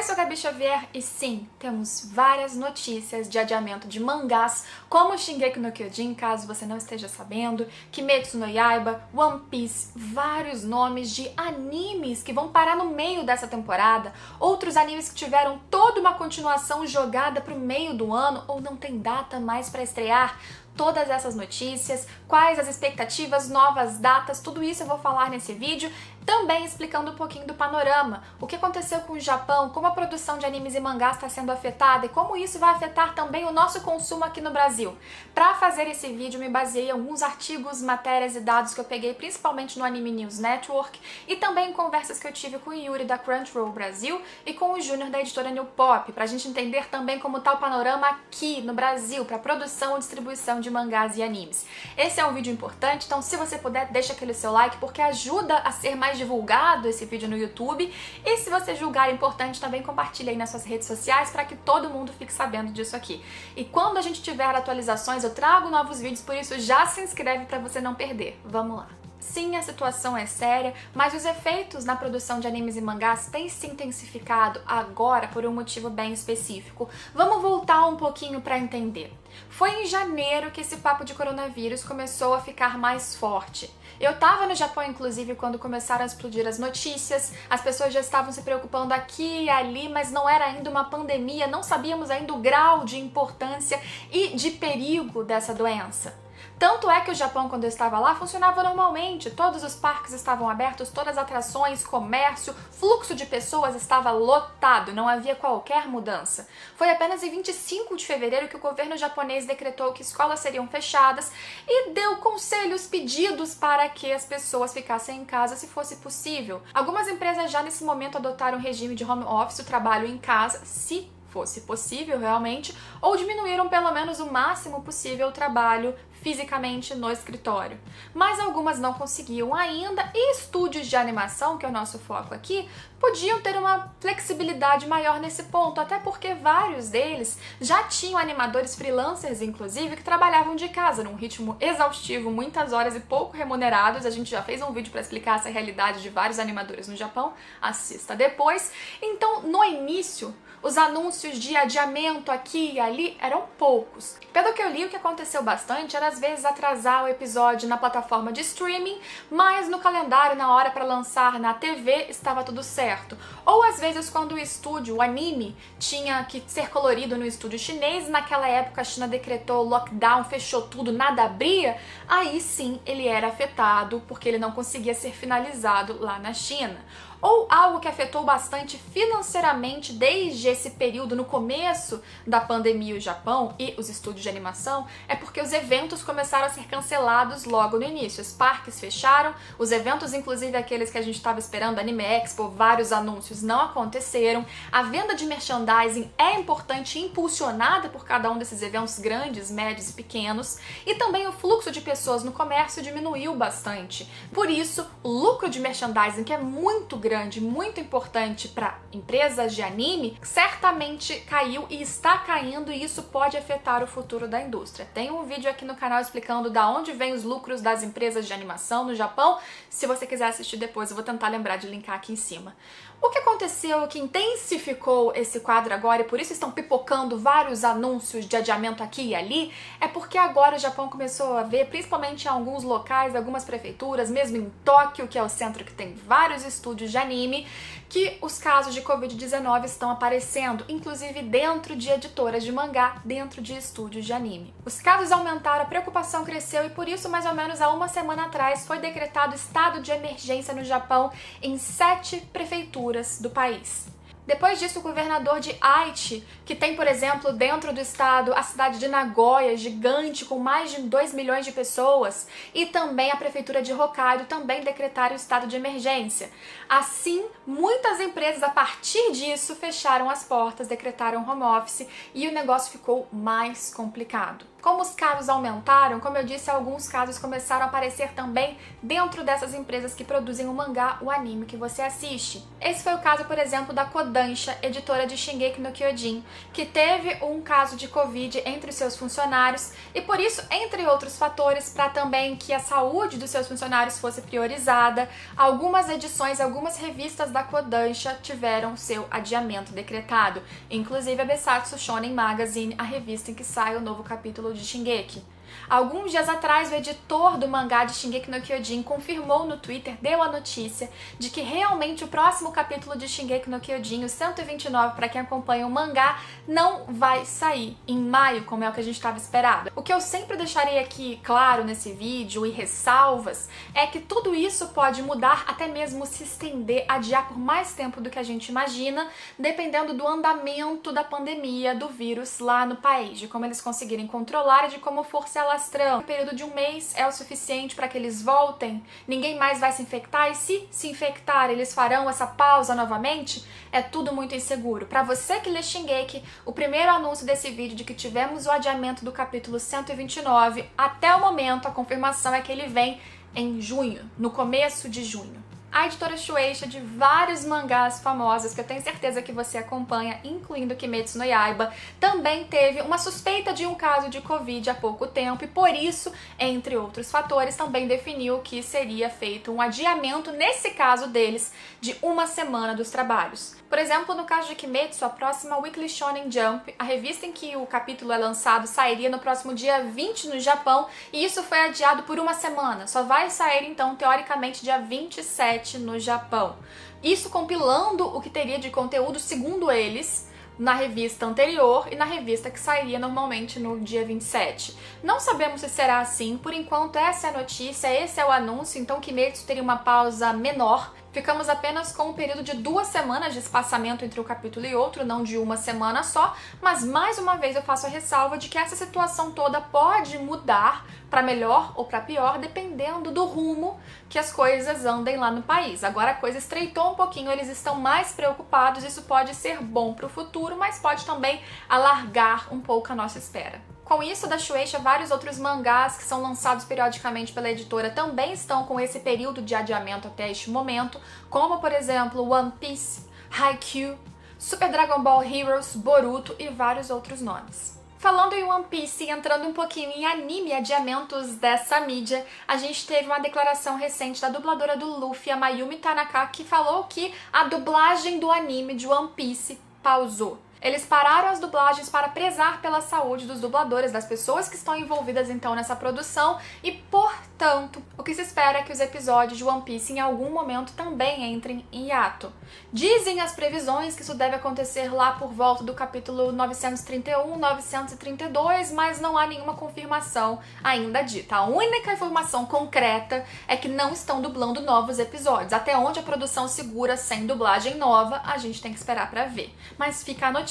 Oi, sou Gabi Xavier e sim, temos várias notícias de adiamento de mangás como Shingeki no Kyojin, caso você não esteja sabendo, Kimetsu no Yaiba, One Piece, vários nomes de animes que vão parar no meio dessa temporada, outros animes que tiveram toda uma continuação jogada para o meio do ano ou não tem data mais para estrear. Todas essas notícias, quais as expectativas, novas datas, tudo isso eu vou falar nesse vídeo, também explicando um pouquinho do panorama, o que aconteceu com o Japão, como a produção de animes e mangás está sendo afetada e como isso vai afetar também o nosso consumo aqui no Brasil. Para fazer esse vídeo, me baseei em alguns artigos, matérias e dados que eu peguei principalmente no Anime News Network e também em conversas que eu tive com o Yuri da Crunchyroll Brasil e com o Júnior da editora New Pop, para a gente entender também como está o panorama aqui no Brasil para produção e distribuição de mangás e animes. Esse é um vídeo importante, então se você puder, deixa aquele seu like, porque ajuda a ser mais divulgado esse vídeo no YouTube, e se você julgar importante, também compartilhe aí nas suas redes sociais para que todo mundo fique sabendo disso aqui. E quando a gente tiver atualizações, eu trago novos vídeos, por isso já se inscreve para você não perder. Vamos lá! Sim, a situação é séria, mas os efeitos na produção de animes e mangás têm se intensificado agora por um motivo bem específico. Vamos voltar um pouquinho para entender. Foi em janeiro que esse papo de coronavírus começou a ficar mais forte. Eu estava no Japão, inclusive, quando começaram a explodir as notícias, as pessoas já estavam se preocupando aqui e ali, mas não era ainda uma pandemia, não sabíamos ainda o grau de importância e de perigo dessa doença. Tanto é que o Japão, quando eu estava lá, funcionava normalmente, todos os parques estavam abertos, todas as atrações, comércio, fluxo de pessoas estava lotado, não havia qualquer mudança. Foi apenas em 25 de fevereiro que o governo japonês decretou que escolas seriam fechadas e deu conselhos, pedidos para que as pessoas ficassem em casa se fosse possível. Algumas empresas já nesse momento adotaram o regime de home office, o trabalho em casa, se fosse possível realmente, ou diminuíram pelo menos o máximo possível o trabalho fisicamente no escritório. Mas algumas não conseguiam ainda e estúdios de animação, que é o nosso foco aqui, podiam ter uma flexibilidade maior nesse ponto, até porque vários deles já tinham animadores freelancers, inclusive, que trabalhavam de casa num ritmo exaustivo, muitas horas e pouco remunerados. A gente já fez um vídeo para explicar essa realidade de vários animadores no Japão, assista depois. Então, no início, os anúncios de adiamento aqui e ali eram poucos. Pelo que eu li, o que aconteceu bastante era às vezes atrasar o episódio na plataforma de streaming, mas no calendário, na hora para lançar na TV, estava tudo certo. Ou às vezes quando o estúdio, o anime, tinha que ser colorido no estúdio chinês, naquela época a China decretou lockdown, fechou tudo, nada abria, aí sim ele era afetado porque ele não conseguia ser finalizado lá na China. Ou algo que afetou bastante financeiramente desde esse período, no começo da pandemia, o Japão e os estúdios de animação, é porque os eventos começaram a ser cancelados logo no início. Os parques fecharam, os eventos, inclusive aqueles que a gente estava esperando, Anime Expo, vários anúncios não aconteceram. A venda de merchandising é importante e impulsionada por cada um desses eventos grandes, médios e pequenos. E também o fluxo de pessoas no comércio diminuiu bastante. Por isso, o lucro de merchandising, que é muito grande, muito importante para empresas de anime, certamente caiu e está caindo, e isso pode afetar o futuro da indústria. Tem um vídeo aqui no canal explicando da onde vem os lucros das empresas de animação no Japão. Se você quiser assistir depois, eu vou tentar lembrar de linkar aqui em cima. O que aconteceu, que intensificou esse quadro agora, e por isso estão pipocando vários anúncios de adiamento aqui e ali, é porque agora o Japão começou a ver, principalmente em alguns locais, algumas prefeituras, mesmo em Tóquio, que é o centro que tem vários estúdios de anime, que os casos de Covid-19 estão aparecendo, inclusive dentro de editoras de mangá, dentro de estúdios de anime. Os casos aumentaram, a preocupação cresceu e por isso, mais ou menos há uma semana atrás, foi decretado estado de emergência no Japão em 7 prefeituras do país. Depois disso, o governador de Aichi, que tem, por exemplo, dentro do estado a cidade de Nagoya, gigante, com mais de 2 milhões de pessoas, e também a prefeitura de Hokkaido também decretaram o estado de emergência. Assim, muitas empresas, a partir disso, fecharam as portas, decretaram home office e o negócio ficou mais complicado. Como os casos aumentaram, como eu disse, alguns casos começaram a aparecer também dentro dessas empresas que produzem o mangá, o anime que você assiste. Esse foi o caso, por exemplo, da Kodansha, editora de Shingeki no Kyojin, que teve um caso de Covid entre seus funcionários e por isso, entre outros fatores, para também que a saúde dos seus funcionários fosse priorizada, algumas edições, algumas revistas da Kodansha tiveram seu adiamento decretado, inclusive a Besatsu Shonen Magazine, a revista em que sai o novo capítulo de Shingeki. Alguns dias atrás, o editor do mangá de Shingeki no Kyojin confirmou no Twitter, deu a notícia de que realmente o próximo capítulo de Shingeki no Kyojin, o 129, para quem acompanha o mangá, não vai sair em maio, como é o que a gente estava esperado. O que eu sempre deixarei aqui claro nesse vídeo e ressalvas é que tudo isso pode mudar, até mesmo se estender, adiar por mais tempo do que a gente imagina, dependendo do andamento da pandemia, do vírus lá no país, de como eles conseguirem controlar e de como for se alastrando. Um período de um mês é o suficiente para que eles voltem, ninguém mais vai se infectar e se infectar, eles farão essa pausa novamente? É tudo muito inseguro. Para você que lê Shingeki, o primeiro anúncio desse vídeo de que tivemos o adiamento do capítulo 129, até o momento a confirmação é que ele vem em junho, no começo de junho. A editora Shueisha, de vários mangás famosos que eu tenho certeza que você acompanha, incluindo Kimetsu no Yaiba, também teve uma suspeita de um caso de Covid há pouco tempo e por isso, entre outros fatores, também definiu que seria feito um adiamento, nesse caso deles, de uma semana dos trabalhos. Por exemplo, no caso de Kimetsu, a próxima Weekly Shonen Jump, a revista em que o capítulo é lançado, sairia no próximo dia 20 no Japão e isso foi adiado por uma semana. Só vai sair, então, teoricamente, dia 27 no Japão. Isso compilando o que teria de conteúdo, segundo eles, na revista anterior e na revista que sairia normalmente no dia 27. Não sabemos se será assim, por enquanto essa é a notícia, esse é o anúncio, então Kimetsu teria uma pausa menor. Ficamos apenas com um período de 2 semanas de espaçamento entre um capítulo e outro, não de uma semana só, mas mais uma vez eu faço a ressalva de que essa situação toda pode mudar para melhor ou para pior, dependendo do rumo que as coisas andem lá no país. Agora a coisa estreitou um pouquinho, eles estão mais preocupados, isso pode ser bom para o futuro, mas pode também alargar um pouco a nossa espera. Com isso, da Shueisha, vários outros mangás que são lançados periodicamente pela editora também estão com esse período de adiamento até este momento, como, por exemplo, One Piece, Haikyuu, Super Dragon Ball Heroes, Boruto e vários outros nomes. Falando em One Piece e entrando um pouquinho em anime e adiamentos dessa mídia, a gente teve uma declaração recente da dubladora do Luffy, a Mayumi Tanaka, que falou que a dublagem do anime de One Piece pausou. Eles pararam as dublagens para prezar pela saúde dos dubladores, das pessoas que estão envolvidas então nessa produção e, portanto, o que se espera é que os episódios de One Piece em algum momento também entrem em hiato. Dizem as previsões que isso deve acontecer lá por volta do capítulo 931, 932, mas não há nenhuma confirmação ainda dita. A única informação concreta é que não estão dublando novos episódios. Até onde a produção segura sem dublagem nova, a gente tem que esperar para ver. Mas fica a notícia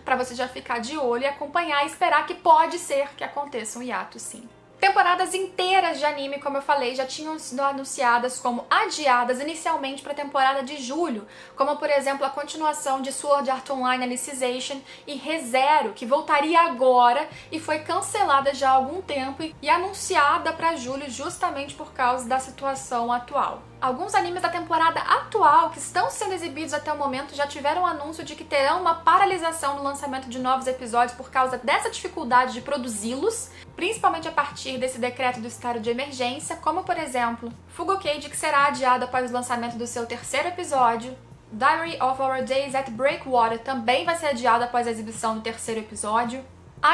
para você já ficar de olho e acompanhar e esperar que pode ser que aconteça um hiato sim. Temporadas inteiras de anime, como eu falei, já tinham sido anunciadas como adiadas inicialmente para a temporada de julho, como por exemplo a continuação de Sword Art Online Alicization e ReZero, que voltaria agora e foi cancelada já há algum tempo e anunciada para julho justamente por causa da situação atual. Alguns animes da temporada atual que estão sendo exibidos até o momento já tiveram o anúncio de que terão uma paralisação no lançamento de novos episódios por causa dessa dificuldade de produzi-los, principalmente a partir desse decreto do estado de emergência, como por exemplo, Fugokage, que será adiado após o lançamento do seu 3º episódio, Diary of Our Days at Breakwater também vai ser adiado após a exibição do 3º episódio,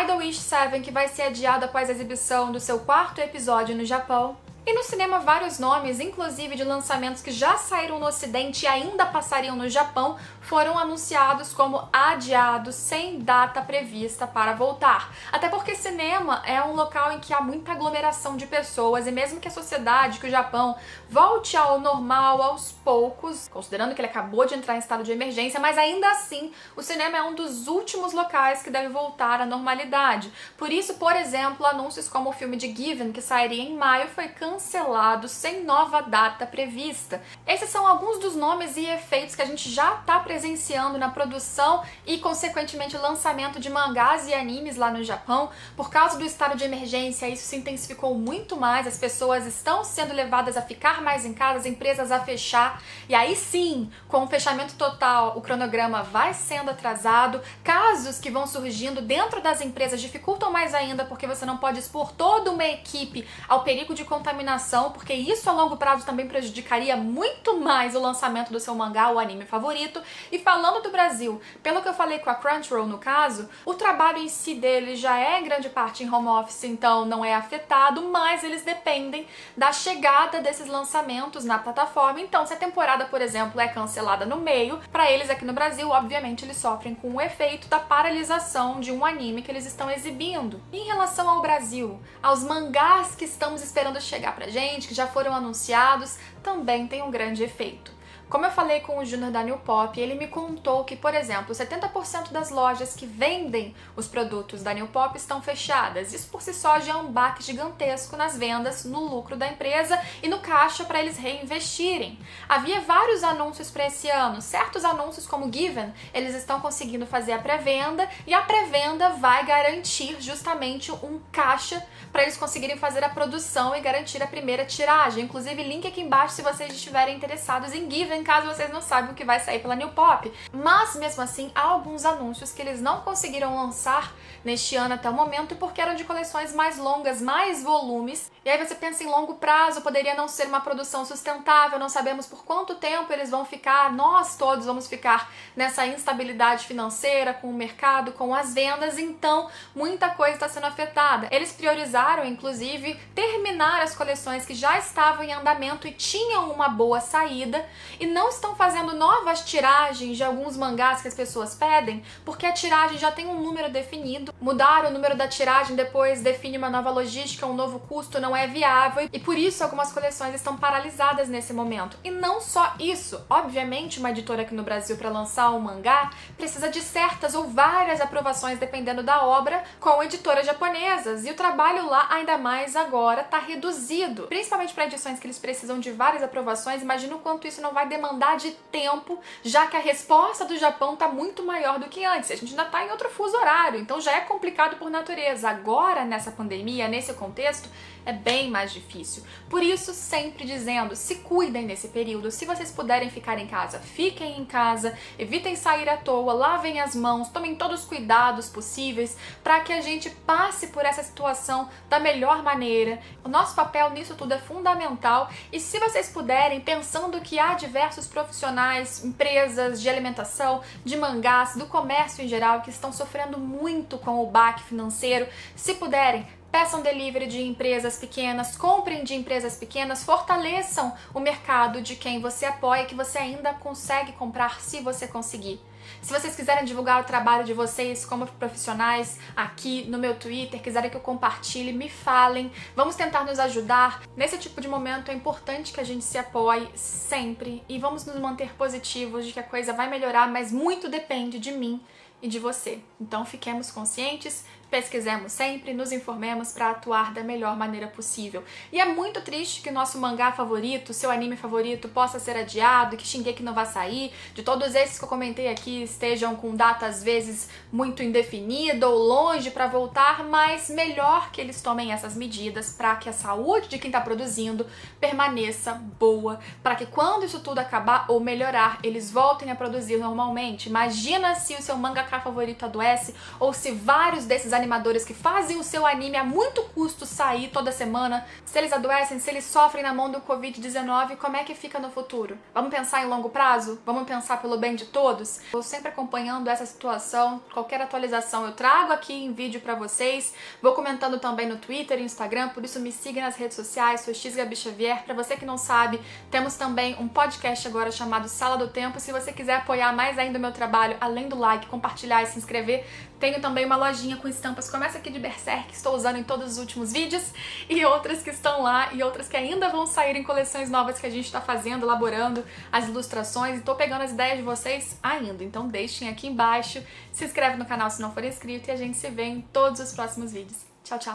Idol Wish 7, que vai ser adiado após a exibição do seu 4º episódio no Japão. E no cinema, vários nomes, inclusive de lançamentos que já saíram no Ocidente e ainda passariam no Japão, foram anunciados como adiados, sem data prevista para voltar. Até porque cinema é um local em que há muita aglomeração de pessoas e mesmo que a sociedade, que o Japão, volte ao normal aos poucos, considerando que ele acabou de entrar em estado de emergência, mas ainda assim, o cinema é um dos últimos locais que deve voltar à normalidade. Por isso, por exemplo, anúncios como o filme de Given, que sairia em maio, foi cancelado sem nova data prevista. Esses são alguns dos nomes e efeitos que a gente já está prevendo presenciando na produção e, consequentemente, lançamento de mangás e animes lá no Japão. Por causa do estado de emergência, isso se intensificou muito mais, as pessoas estão sendo levadas a ficar mais em casa, as empresas a fechar, e aí sim, com o fechamento total, o cronograma vai sendo atrasado, casos que vão surgindo dentro das empresas dificultam mais ainda, porque você não pode expor toda uma equipe ao perigo de contaminação, porque isso a longo prazo também prejudicaria muito mais o lançamento do seu mangá ou anime favorito. E falando do Brasil, pelo que eu falei com a Crunchyroll no caso, o trabalho em si deles já é em grande parte em home office, então não é afetado, mas eles dependem da chegada desses lançamentos na plataforma. Então, se a temporada, por exemplo, é cancelada no meio, para eles aqui no Brasil, obviamente, eles sofrem com o efeito da paralisação de um anime que eles estão exibindo. Em relação ao Brasil, aos mangás que estamos esperando chegar pra gente, que já foram anunciados, também tem um grande efeito. Como eu falei com o Júnior da New Pop, ele me contou que, por exemplo, 70% das lojas que vendem os produtos da New Pop estão fechadas. Isso por si só já é um baque gigantesco nas vendas, no lucro da empresa e no caixa para eles reinvestirem. Havia vários anúncios para esse ano, certos anúncios como Given, eles estão conseguindo fazer a pré-venda e a pré-venda vai garantir justamente um caixa para eles conseguirem fazer a produção e garantir a primeira tiragem. Inclusive, link aqui embaixo se vocês estiverem interessados em Given, caso vocês não saibam o que vai sair pela New Pop. Mas, mesmo assim, há alguns anúncios que eles não conseguiram lançar neste ano até o momento porque eram de coleções mais longas, mais volumes. E aí você pensa em longo prazo, poderia não ser uma produção sustentável, não sabemos por quanto tempo eles vão ficar, nós todos vamos ficar nessa instabilidade financeira com o mercado, com as vendas, então muita coisa está sendo afetada. Eles priorizaram, inclusive, terminar as coleções que já estavam em andamento e tinham uma boa saída, e não estão fazendo novas tiragens de alguns mangás que as pessoas pedem, porque a tiragem já tem um número definido. Mudar o número da tiragem depois define uma nova logística, um novo custo, não é viável, e por isso algumas coleções estão paralisadas nesse momento. E não só isso, obviamente uma editora aqui no Brasil para lançar um mangá precisa de certas ou várias aprovações dependendo da obra com editoras japonesas, e o trabalho lá ainda mais agora está reduzido, principalmente para edições que eles precisam de várias aprovações. Imagina o quanto isso não vai demandar de tempo, já que a resposta do Japão está muito maior do que antes. A gente ainda está em outro fuso horário, então já é complicado por natureza. Agora, nessa pandemia, nesse contexto, é bem mais difícil. Por isso, sempre dizendo, se cuidem nesse período. Se vocês puderem ficar em casa, fiquem em casa, evitem sair à toa, lavem as mãos, tomem todos os cuidados possíveis para que a gente passe por essa situação da melhor maneira. O nosso papel nisso tudo é fundamental, e se vocês puderem, pensando que há diversos profissionais, empresas de alimentação, de mangás, do comércio em geral, que estão sofrendo muito com o baque financeiro, se puderem, peçam delivery de empresas pequenas, comprem de empresas pequenas, fortaleçam o mercado de quem você apoia e que você ainda consegue comprar se você conseguir. Se vocês quiserem divulgar o trabalho de vocês como profissionais aqui no meu Twitter, quiserem que eu compartilhe, me falem. Vamos tentar nos ajudar. Nesse tipo de momento é importante que a gente se apoie sempre e vamos nos manter positivos de que a coisa vai melhorar, mas muito depende de mim e de você. Então fiquemos conscientes, pesquisemos sempre, nos informemos para atuar da melhor maneira possível. E é muito triste que o nosso mangá favorito, seu anime favorito, possa ser adiado, que Shingeki não vai sair, de todos esses que eu comentei aqui estejam com data às vezes muito indefinida ou longe para voltar, mas melhor que eles tomem essas medidas para que a saúde de quem está produzindo permaneça boa, para que quando isso tudo acabar ou melhorar, eles voltem a produzir normalmente. Imagina se o seu mangaka favorito adoece, ou se vários desses animadores que fazem o seu anime a muito custo sair toda semana, se eles adoecem, se eles sofrem na mão do Covid-19, como é que fica no futuro? Vamos pensar em longo prazo? Vamos pensar pelo bem de todos? Eu sempre acompanhando essa situação, qualquer atualização eu trago aqui em vídeo pra vocês, vou comentando também no Twitter e Instagram, por isso me siga nas redes sociais, sou Gabi Xavier. Pra você que não sabe, temos também um podcast agora chamado Sala do Tempo. Se você quiser apoiar mais ainda o meu trabalho, além do like, compartilhar e se inscrever, tenho também uma lojinha com estampas como essa aqui de Berserk, que estou usando em todos os últimos vídeos, e outras que estão lá, e outras que ainda vão sair em coleções novas que a gente está fazendo, elaborando as ilustrações, e tô pegando as ideias de vocês ainda. Então deixem aqui embaixo, se inscreve no canal se não for inscrito, e a gente se vê em todos os próximos vídeos. Tchau, tchau!